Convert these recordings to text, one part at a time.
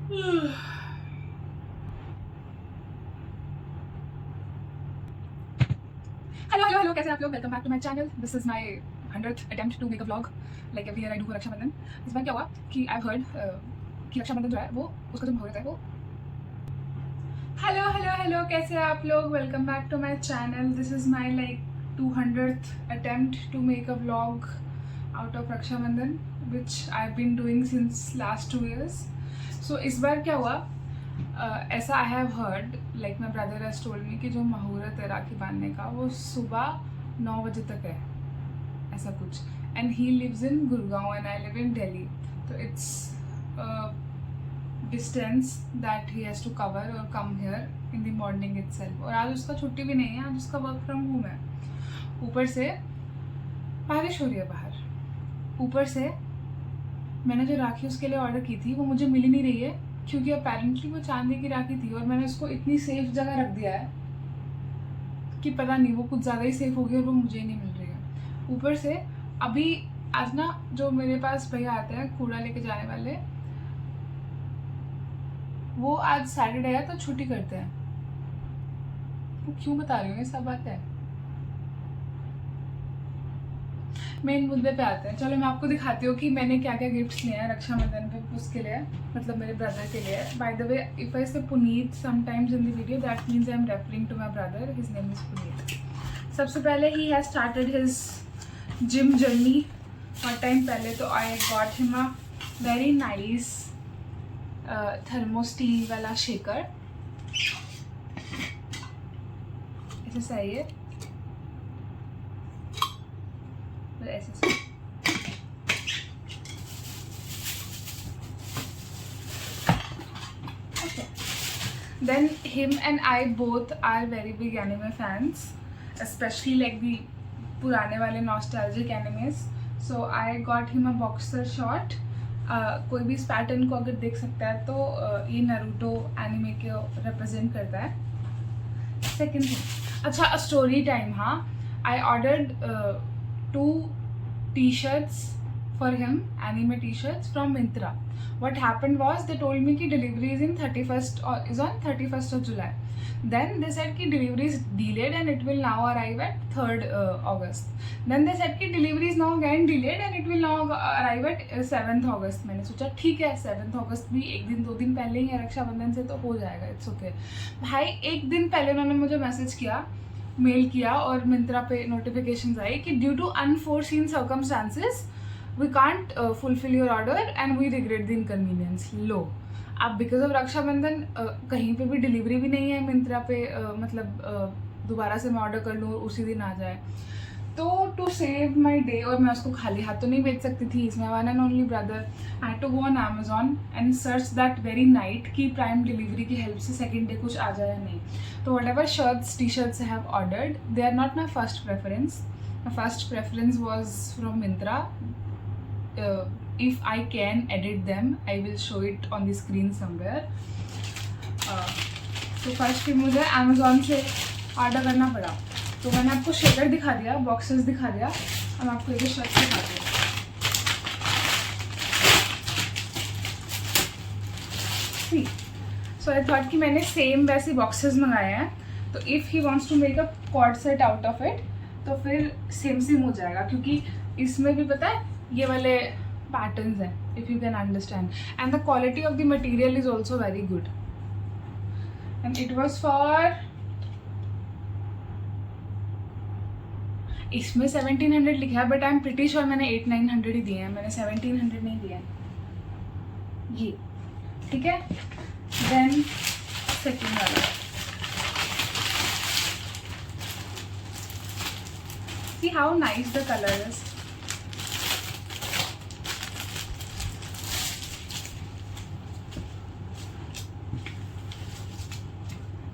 Hello कैसे आप लोग। Welcome back to my channel. This is my 100th attempt to make a vlog like every year I do for Rakshabandhan. इस बार क्या हुआ कि आई हर्ड कि रक्षाबंधन जो है वो उसका जो मुहूर्त है वो। हेलो कैसे आप लोग। Welcome back to my channel. This is my like 200th attempt to make a vlog out of Rakshabandhan which I have been doing since last 2 years। So इस बार क्या हुआ, ऐसा I have heard like my brother has told me कि जो मुहूर्त है राखी बांधने का वो सुबह 9 बजे तक है, ऐसा कुछ। And he lives in Gurgaon and I live in Delhi, तो it's distance that he has to cover और come here in the morning itself. और आज उसका छुट्टी भी नहीं है, आज उसका वर्क फ्रॉम होम है। ऊपर से बारिश हो रही है बाहर, ऊपर से मैंने जो राखी उसके लिए ऑर्डर की थी वो मुझे मिल ही नहीं रही है, क्योंकि अपेरेंटली वो चांदी की राखी थी और मैंने उसको इतनी सेफ जगह रख दिया है कि पता नहीं वो कुछ ज़्यादा ही सेफ हो गई और वो मुझे नहीं मिल रही है। ऊपर से अभी आज ना जो मेरे पास भैया आते हैं कूड़ा लेके जाने वाले, वो आज सैटरडे है तो छुट्टी करते हैं। वो क्यों बता रही हूँ, ये सब बात है। मेन मुद्दे पे आते हैं। चलो मैं आपको दिखाती हूँ कि मैंने क्या क्या गिफ्ट्स लिए हैं रक्षाबंधन पे उसके लिए, मतलब मेरे ब्रदर के लिए। By the way if I say Puneet sometimes in the video that means I am referring to my brother, his name is Puneet. सबसे पहले he has started his gym journey और टाइम पहले, तो I got him a very nice thermosteel वाला shaker. ऐसे सही है, ऐसे then him and I both are very big anime fans, especially like the पुराने वाले nostalgic animes, so I got him a boxer short। कोई भी इस पैटर्न को अगर देख सकता है तो ये नारुतो एनिमे के रिप्रेजेंट करता है। सेकेंड थिंग, अच्छा स्टोरी टाइम, हाँ, I ordered 2 t-shirts for him, anime t-shirts from Myntra। What happened was they told me कि delivery is on 31st of July। Then they said कि delivery is delayed and it will now arrive at 3rd August। Then they said कि delivery is now again delayed and it will now arrive at 7th August। मैंने सोचा ठीक है 7th August भी एक दिन 2 दिन पहले ही है रक्षाबंधन से, तो हो जाएगा, इट्स ओके। भाई एक दिन पहले उन्होंने मुझे मैसेज किया, मेल किया और मिंत्रा पे नोटिफिकेशंस आई कि due to unforeseen circumstances we can't fulfil your order and we regret the inconvenience. लो, अब बिकॉज ऑफ रक्षाबंधन कहीं पे भी डिलीवरी भी नहीं है मिंत्रा पे, मतलब दोबारा से मैं ऑर्डर कर लूँ और उसी दिन आ जाए, तो टू सेव माई डे, और मैं उसको खाली हाथ तो नहीं भेज सकती थी, इसमें one and only brother, I had to go on Amazon and search that very night कि प्राइम डिलीवरी की हेल्प से सेकेंड डे कुछ आ जाए या नहीं। तो whatever shirts T shirts I have ordered, they are not my first preference. My first preference was from Myntra. if I can edit them I will show it on the screen somewhere। तो first फिर मुझे Amazon से order करना पड़ा, तो मैंने आपको shaker दिखा दिया, बॉक्सेस दिखा दिया, अब आपको एक शर्ट दिखा दिया। सो आई थॉट कि मैंने सेम वैसे बॉक्सेस मंगाए हैं, तो if he wants to make a cord set out of it तो फिर सेम हो जाएगा, क्योंकि इसमें भी पता है ये वाले पैटर्न्स हैं, if you can understand, and the quality of the material is also very good. And it was for, इसमें 1700 लिखा है but I am pretty sure मैंने 800-900 ही दिए हैं, मैंने 1700 नहीं दिए हैं ये, ठीक है। देन सेकेंड वाला, see how nice the colour is.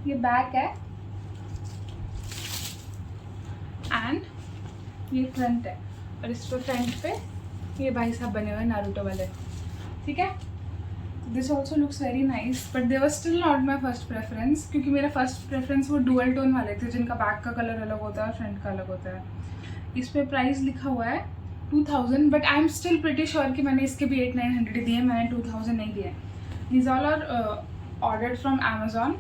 ये बैक है एंड ये फ्रंट है, और इस पर फ्रंट पे ये भाई साहब बने हुए नारुतो वाले, ठीक है। This also looks very nice but they were still not my first preference, क्योंकि मेरा फर्स्ट प्रेफरेंस वो डुअल टोन वाले थे जिनका बैक का कलर अलग होता है और फ्रंट का अलग होता है। इस पर प्राइस लिखा हुआ है 2000, but I am still pretty sure कि मैंने इसके भी 800-900 दिए, मैंने 2000 नहीं दिए। These all are ordered from Amazon,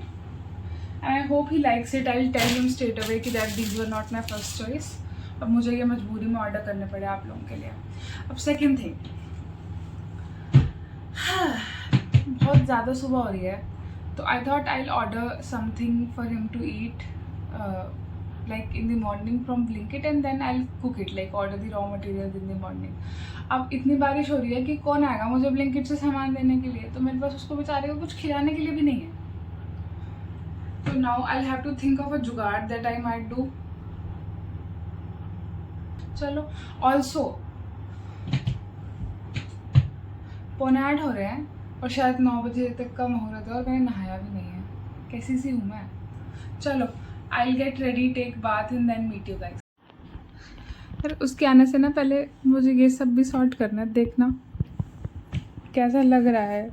and I hope he likes it. I'll tell him straight away कि that these were not my first choice. अब मुझे ये मजबूरी में ऑर्डर करने पड़े आप लोगों के लिए. अब सेकंड थिंग, बहुत ज़्यादा सुबह हो रही है, तो I thought I order something for him to eat like in the morning from Blinkit, and then I'll cook it, like order the raw materials in the morning. अब इतनी बारिश हो रही है कि कौन आएगा मुझे Blinkit से सामान देने के लिए, तो मेरे पास उसको बेचारे को कुछ खिलाने के लिए भी नहीं है. So now I'll have to think of a जुगाड़ that I might do. चलो, also 9:45 हो रहे हैं और शायद 9 बजे तक का मुहूर्त है और मैंने नहाया भी नहीं है. कैसी सी हूँ मैं. चलो, I'll get ready, take bath and then meet you guys. पर उसके आने से ना पहले मुझे ये सब भी सॉर्ट करना है. देखना कैसा लग रहा है.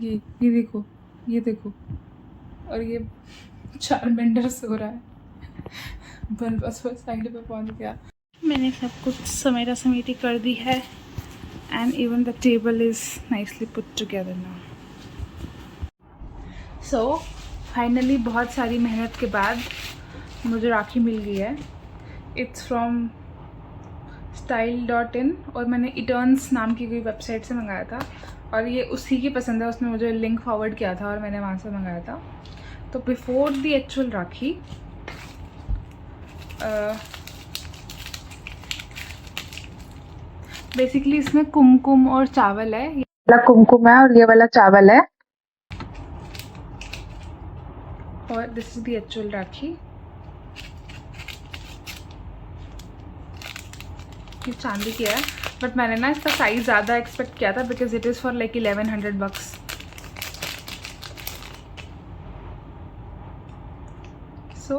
ये देखो, ये देखो, और ये 4 बेंडर्स हो रहा है. बस साइड पे पहुंच गया. मैंने सब कुछ समेटा समेटी कर दी है, and even the table is nicely put together now. So finally बहुत सारी मेहनत के बाद मुझे राखी मिल गई है. इट्स फ्रॉम style.in और मैंने इटर्न्स नाम की कोई वेबसाइट से मंगाया था, और ये उसी की पसंद है. उसने मुझे लिंक फॉरवर्ड किया था और मैंने वहाँ से मंगाया था. तो before the actual rakhi basically इसमें कुमकुम और चावल है. ये वाला कुमकुम है और ये वाला चावल है. और दिस इज द एक्चुअल राखी. ये चांदी की है, बट मैंने ना इसका साइज ज़्यादा एक्सपेक्ट किया था because it is for like 1100 bucks. सो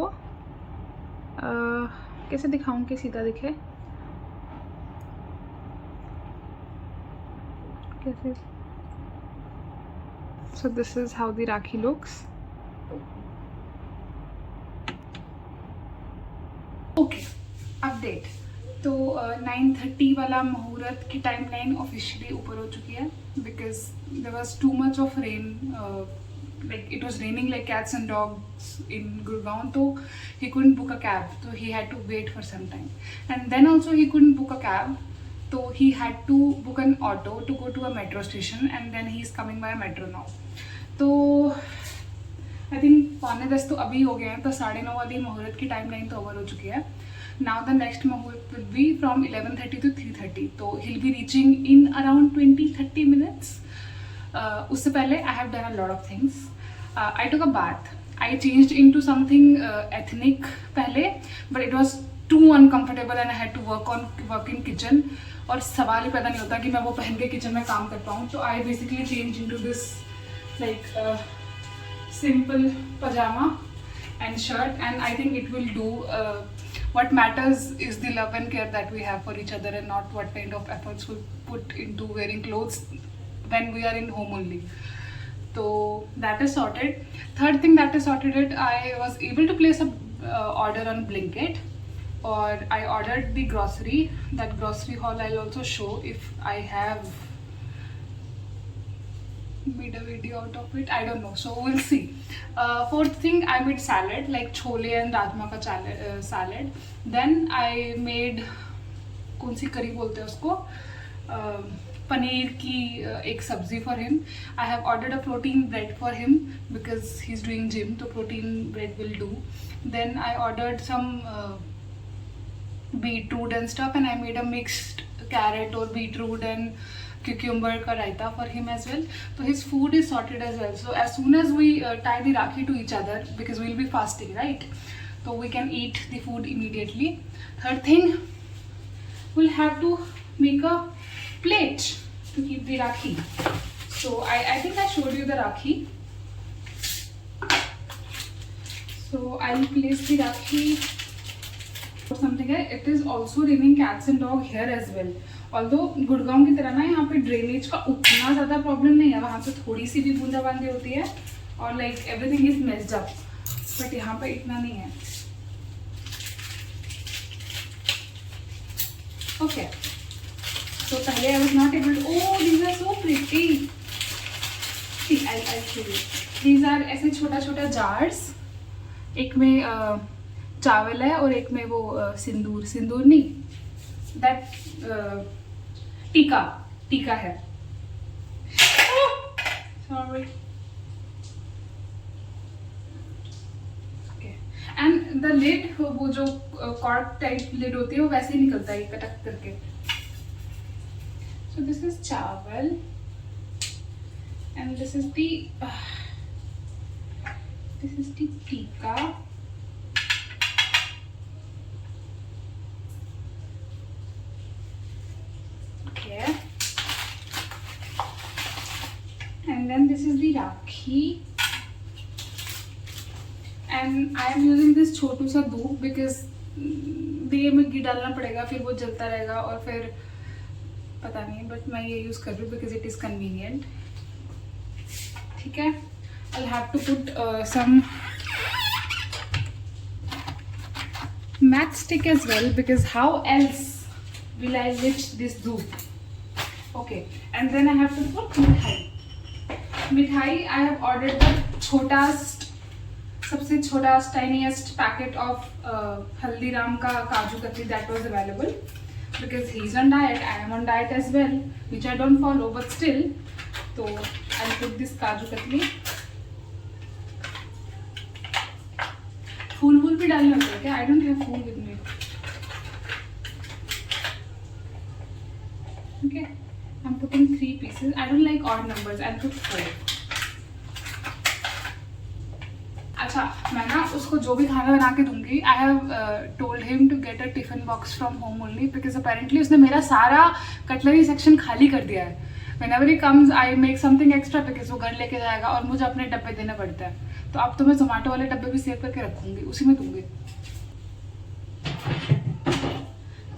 कैसे दिखाऊं कि सीधा दिखे. कैसे. So this is how the rakhi looks. Okay, update. तो 9:30 वाला मुहूर्त की टाइमलाइन ऑफिशियली ऊपर हो चुकी है because there was too much of rain. Like it was raining like cats and dogs in Gurgaon. तो he couldn't book a cab, तो he had to wait for some time. And then also he couldn't book a cab, तो he had to book an auto to go to a metro station, and then he is coming by metro now. तो I think 9:45 तो अभी हो गए हैं, तो 9:30 वाली मुहूर्त की टाइमलाइन तो ओवर हो चुकी है. Now the next muhurt will be from 11:30 to 3:30. So he'll be reaching in around 20-30 minutes. उससे पहले I have done a lot of things. I took a bath. I changed into something ethnic पहले, but it was too uncomfortable and I had to work in kitchen. और सवाल ही पैदा नहीं होता कि मैं वो पहन के किचन में काम कर पाऊँ. तो I basically changed into this like simple pajama and shirt, and I think it will do. What matters is the love and care that we have for each other, and not what kind of efforts we put into wearing clothes when we are in home only. So that is sorted. Third thing that is sorted it, I was able to place a order on Blinkit, or I ordered the grocery. That grocery haul I'll also show if I have made a video out of it. I don't know, so we'll see. Fourth thing, I made salad, like chole and rajma ka salad. Then I made कौन सी करी बोलते हैं उसको, पनीर की एक सब्जी for him. I have ordered a protein bread for him because he's doing gym, तो protein bread will do. Then I ordered some beetroot and stuff, and I made a mixed carrot or beetroot and cucumber ka raita for him as well. So his food is sorted as well. So as soon as we tie the rakhi to each other, because we'll be fasting, right? So we can eat the food immediately. Third thing, we'll have to make a plate to keep the rakhi. So I think I showed you the rakhi. So I'll place the rakhi. Something है, it is also raining cats and dog here as well. Although Gurgaon की तरह ना यहाँ पे drainage का उतना ज़्यादा problem नहीं है. वहाँ पे थोड़ी सी भी बूंदाबांदी होती है और like everything is messed up, but यहाँ पे इतना नहीं है. ओके, तो पहले I was not able. Oh, these are so pretty. See, I'll show you. These are ऐसे छोटा छोटा jars. एक में चावल है और एक में वो सिंदूर नहीं, that टीका है. Sorry. Okay. And the lid, वो जो cork type lid होती है वो वैसे ही निकलता है कटक करके. So this is चावल and this is the टीका. Okay. And then this is the rakhi. And I am using this छोटू सा धूप because दिए में घी डालना पड़ेगा, फिर वो जलता रहेगा और फिर पता नहीं, बट मैं ये यूज़ कर रही हूँ because it is convenient. ठीक है. I'll have to put some matchstick as well because how else will I lit this dhoop? Okay, and then I have to put mithai. I have ordered the सबसे छोटा tiniest packet of Haldiram का kaju katli that was available because he's on diet. I am on diet as well, which I don't follow, but still. So I'll put this kaju katli. फूल भी डालने होते हैं क्या? I don't have fool with me. Okay, I'm putting 3 pieces. I don't like odd numbers. I'll put 4. अच्छा, मैं ना उसको जो भी खाना बना के दूंगी, I have told him to get a tiffin box from home only because apparently उसने मेरा सारा कटलरी सेक्शन खाली कर दिया है. Whenever he comes, I make something extra because वो घर लेके जाएगा और मुझे अपने डब्बे देने पड़ते हैं. तो अब तो मैं जोमेटो वाले डब्बे भी सेव करके रखूंगी, उसी में दूंगी.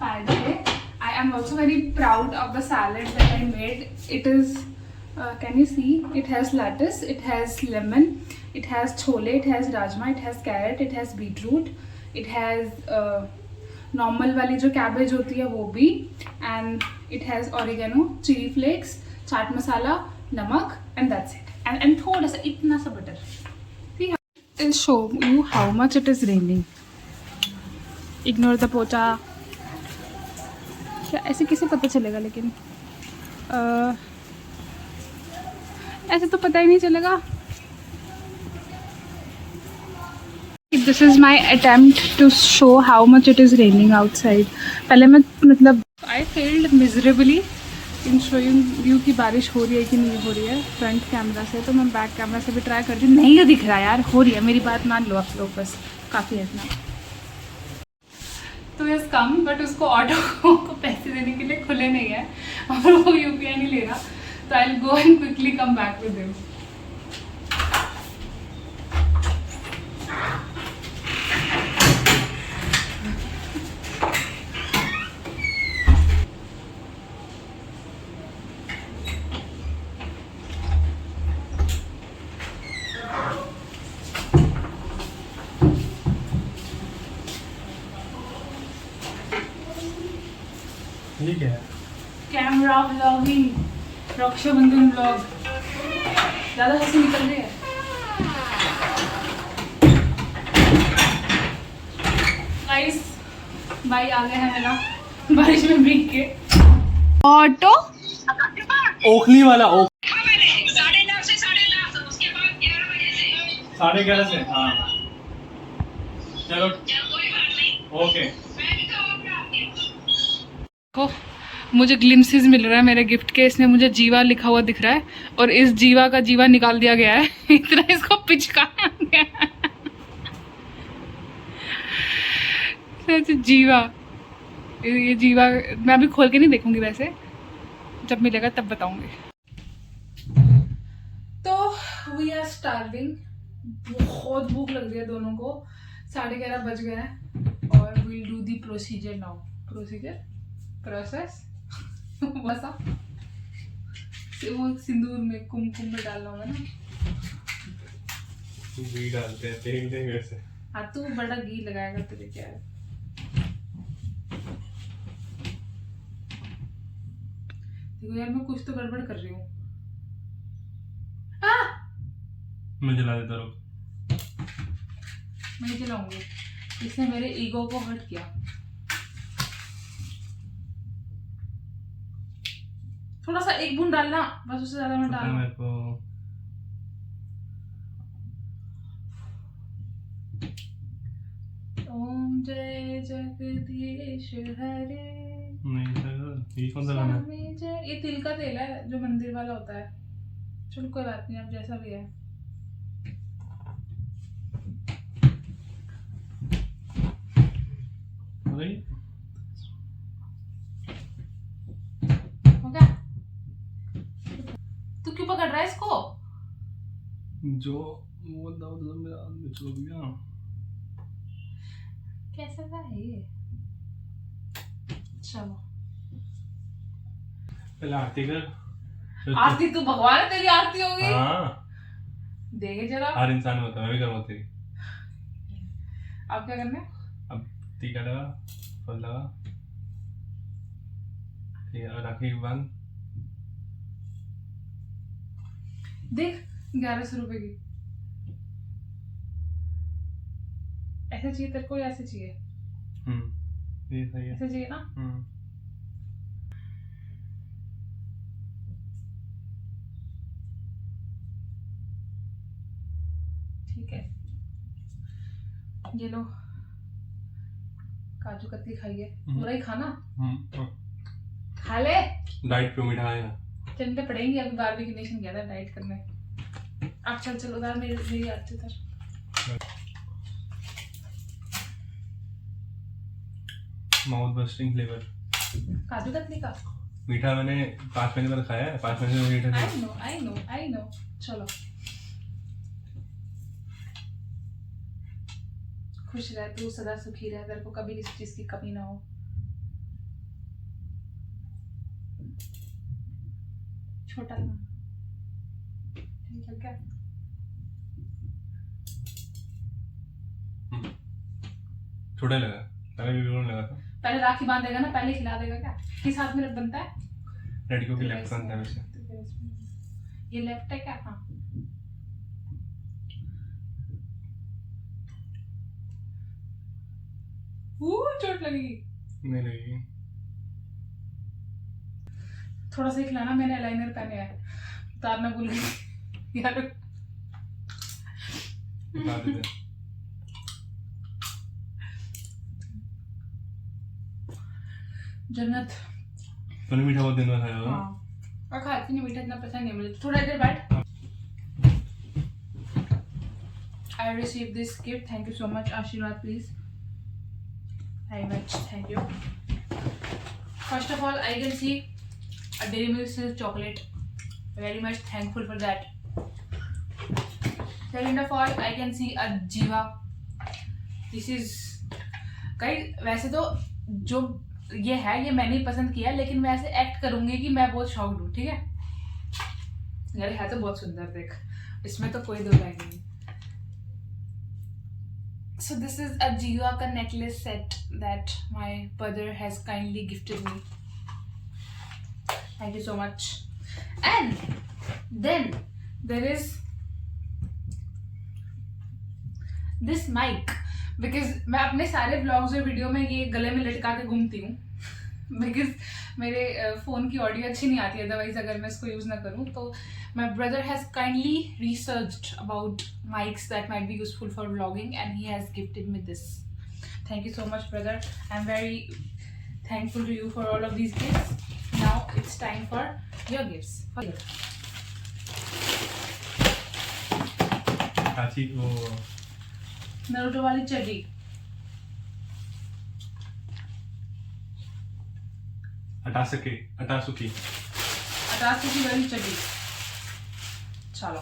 By the way, I am also very proud of the salad that I made. It is, can you see? It has lettuce, it has lemon, it has chole, it has rajma, it has carrot, it has beetroot, it has normal वाली जो cabbage होती है वो भी, and it has oregano, chili flakes, chaat masala, नमक, and that's it. And थोड़ा सा इतना सा butter. I'll show you how much it is raining. Ignore the पोचा. क्या ऐसे कैसे पता चलेगा? लेकिन ऐसे तो पता ही नहीं चलेगा. This is my attempt to show how much it is raining outside. पहले मैं मतलब I failed miserably in showing you कि बारिश हो रही है कि नहीं हो रही है फ्रंट कैमरा से. तो मैं बैक कैमरा से भी ट्राई कर रही हूँ. नहीं दिख रहा यार, हो रही है. मेरी बात मान लो आप लोग, बस काफ़ी है इतना. तो यस कम, बट उसको ऑटो को पैसे देने के लिए खुले नहीं है और वो UPI नहीं ले रहा. तो I will go and quickly come back with him. ठीक है. Camera vlogging, Rakshabandhan vlog. ज़्यादा हंसी निकल रही है. गाइस, भाई आ गया है मेरा बारिश में भीग के. ऑटो ओखली वाला 9:30 से 11:30, उसके बाद 11 बजे से 11:30 से. हाँ चलो कोई बात नहीं. ओके. मैं भी तो देखो, मुझे ग्लिम्सेस मिल रहा है मेरे गिफ्ट के. इसमें मुझे जीवा लिखा हुआ दिख रहा है और इस जीवा का जीवा निकाल दिया गया है. इतना इसको पिचकाया गया है. जीवा, ये जीवा मैं अभी खोल के नहीं देखूंगी, वैसे जब मिलेगा तब बताऊंगी. तो वी आर स्टार्विंग. बहुत भूख लग रही है दोनों को. 11:30 बज गए हैं और we'll do the procedure now. Process बस वो सिंदूर में कुमकुम में डालना होगा ना. घी डालते हैं, तेल देंगे वैसे. हाँ, तू बड़ा घी लगाएगा तुझे क्या है. देखो यार, मैं कुछ तो गड़बड़ कर रही हूँ. मैं जला देता रुक। मैं जलाऊंगी, इसने मेरे ईगो को हर्ट किया। थोड़ा सा एक बूंद डालना बस, उससे ज्यादा मत पता है डालना। मेरे को। ओम जय जगदीश हरे। नहीं सर, ये कौन सा गाना है? स्वामी जय, ये तिल का तेल है जो मंदिर वाला होता है। चलो कोई बात नहीं, अब जैसा भी है। अरे हो गया? तू क्यों पकड़ रहा है इसको? जो वो दाऊद मेरा हाथ में चल गया। कैसा था ये? चलो पहले आरती कर। आरती, तू भगवान है, तेरी आरती होगी। हाँ, देखे जरा। हर इंसान होता है, मैं भी करूँगा तेरी। अब क्या करना है? अब टीका लगा, फल लगा, ठीक है, और राखी बांध। देख 1100 रुपए की। ऐसे चाहिए तेरे को या ऐसे चाहिए? ये सही है। ऐसे चाहिए ना? ठीक है, ये लो काजू कतली खाइए, पूरा ही खाना। खा ले। डाइट पे मीठा है। चलते पड़ेंगे, अभी बारहवीं की नेशन गया था डाइट करने। अब चल चल उधर, मेरी आती उधर। Mouth bursting flavour kaju katli का। मीठा मैंने 5 महीने बाद खाया है। 5 महीने में मीठा नहीं। I know. चलो खुश रह तू, सदा सुखी रह, तेरे को कभी किसी चीज की कमी ना हो। छोटा सा ठीक है क्या? छोटा लगा, पहले भी बिल्कुल लगा था। पहले राखी बांधेगा ना, पहले खिला देगा क्या? किस हाथ में बनता है? लड़कियों के लेफ्ट बनता है वैसे। ये लेफ्ट है क्या? हाँ। चोट लगेगी। नहीं लगेगी। थोड़ा सा ही खिलाना, मैंने अलाइनर पहने है, उतारना भूल गई यार। बता देते। जन्नत। तूने मीठा बहुत दिन में खाया होगा। हाँ, और खाती नहीं मीठा, इतना पसंद नहीं मुझे। थोड़ा इधर बैठ। I received this gift. Thank you so much. Ashirwad, please. Very much. Thank you. First of all, I can see a Dairy Milk Silk chocolate. Very much thankful for that. Second of all, I can see a Jiva. This is, guys, वैसे तो जो ये है ये मैंने ही पसंद किया, लेकिन मैं ऐसे एक्ट करूंगी कि मैं बहुत शॉक्ड हूँ, ठीक है? यार है तो बहुत सुंदर, देख, इसमें तो कोई दो राय नहीं। So this is a Jiva ka necklace set that my brother has kindly gifted me. Thank you so much. And then there is this mic, because मैं अपने सारे vlogs और वीडियो में ये गले में लटका के घूमती हूँ because मेरे फ़ोन की ऑडियो अच्छी नहीं आती है, अदरवाइज अगर मैं इसको यूज़ ना करूँ तो। My brother has kindly researched about mics that might be useful for vlogging and he has gifted me this. Thank you so much, brother. I'm very thankful to you for all of these gifts. Now it's time for your gifts. काची वो Naruto वाली चड्डी। अटासुकी अटासुकी वाली चड्डी। चलो,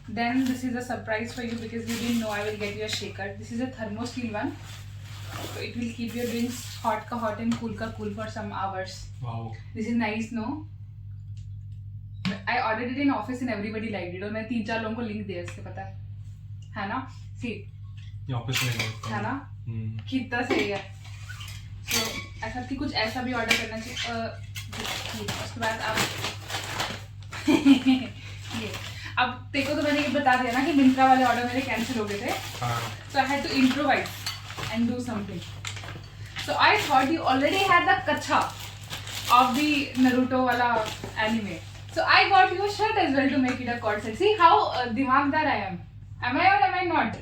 then this is a surprise for you because you didn't know I will get you a shaker. This is a thermosteel one, so it will keep your drinks hot ka hot and cool ka cool for some hours. Wow. This is nice, no? I ordered it in office and everybody liked it. और मैं 3-4 लोगों को link दिया इसके, पता है ना? See, ये ऑफिस में गए है ना? कितना सही है। तो ऐसा कि कुछ ऐसा भी ऑर्डर करना चाहिए। उसके बाद आप ये अब देखो तो मैंने ये बता दिया ना कि मिंत्रा वाले ऑर्डर मेरे कैंसिल हो गए थे, so I had to improvise and do something. So I thought you already had the kacha of the Naruto wala anime, so I got you a shirt as well to make it a cord set. See how dimagdar I am. Am I or am I not?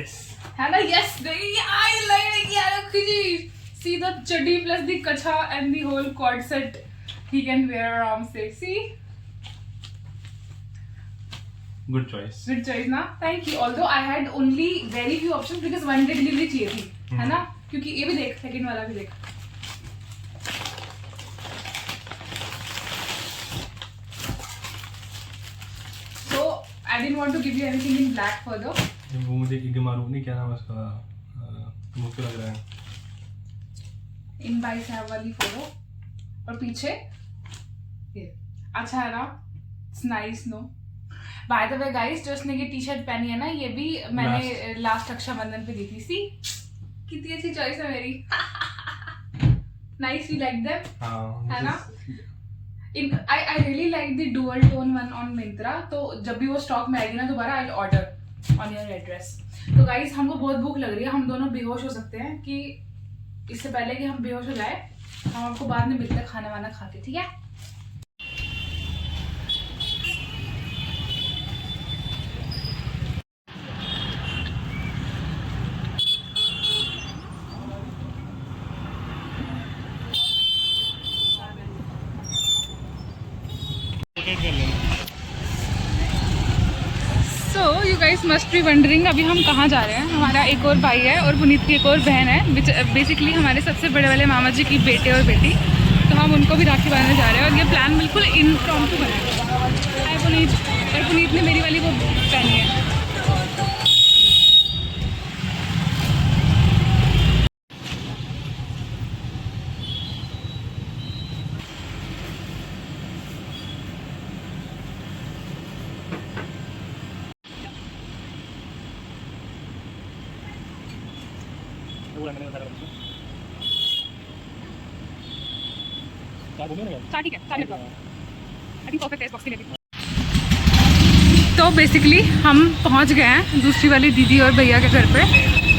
yes. है ना? Yes, I like it. Yeah, see the chaddi plus the kacha and the whole cord set he can wear around. See. Good choice. Good choice ना? Thank you. Although I had only very few options because one day delivery चाहिए थी, है ना? क्योंकि ये भी देख, second वाला भी देख. So I didn't want to give you anything in black further. वो मुझे एक मालूम नहीं क्या नाम है उसका, मुझको लग रहा है इन बाई साहब वाली फोटो और पीछे ये अच्छा है ना? It's nice, no? Bye the way guys, जो उसने ये टी शर्ट पहनी है ना, ये भी मैंने लास्ट रक्षाबंधन पे दी थी. सी कितनी अच्छी चॉइस है मेरी. नाइस, यू लाइक देम, है ना? I really like the dual tone one on Myntra. तो जब भी वो स्टॉक में आएगी ना दोबारा, I'll order on your address. तो गाइस हमको बहुत भूख लग रही है, हम दोनों बेहोश हो सकते हैं. कि इससे पहले कि हम बेहोश हो जाए, हम आपको बाद में मिलते हैं खाना वाना खा के, ठीक है? So you guys must be wondering अभी हम कहाँ जा रहे हैं. हमारा एक और भाई है और पुनीत की एक और बहन है, विच बेसिकली हमारे सबसे बड़े वाले मामा जी की बेटे और बेटी. तो हम उनको भी राखी बांधने जा रहे हैं और ये प्लान बिल्कुल इम्प्रॉम्प्टू बना है. हाय पुनीत. और पुनीत ने मेरी वाली वो पहनी है. तो बेसिकली हम पहुंच गए हैं दूसरी वाली दीदी और भैया के घर पे.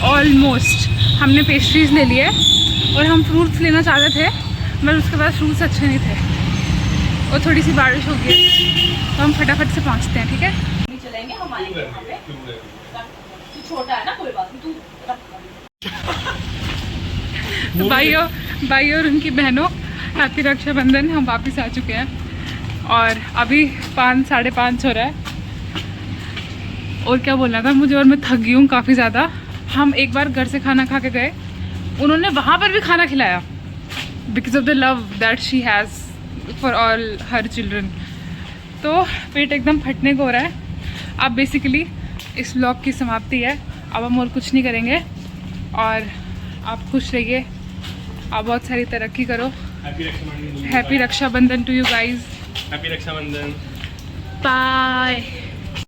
ऑलमोस्ट हमने पेस्ट्रीज ले लिए और हम फ्रूट्स लेना चाहते थे, मगर उसके बाद फ्रूट्स अच्छे नहीं थे और थोड़ी सी बारिश हो गई, तो हम फटाफट से पहुंचते हैं, ठीक है? चलेंगे हम आएंगे वहाँ पे. तू छोटा है ना, कोई बात नहीं, तू भाई और उनकी बहनों, हैप्पी रक्षाबंधन. हम वापस आ चुके हैं और अभी 5, 5:30 हो रहा है. और क्या बोलना था मुझे, और मैं थक गई हूँ काफ़ी ज़्यादा. हम एक बार घर से खाना खा के गए, उन्होंने वहाँ पर भी खाना खिलाया because of the love that she has for all her children. तो पेट एकदम फटने को हो रहा है. अब बेसिकली इस व्लॉग की समाप्ति है. अब हम और कुछ नहीं करेंगे और आप खुश रहिए, आप बहुत सारी तरक्की करो. Happy Rakshabandhan to you guys. Happy Rakshabandhan. Bye.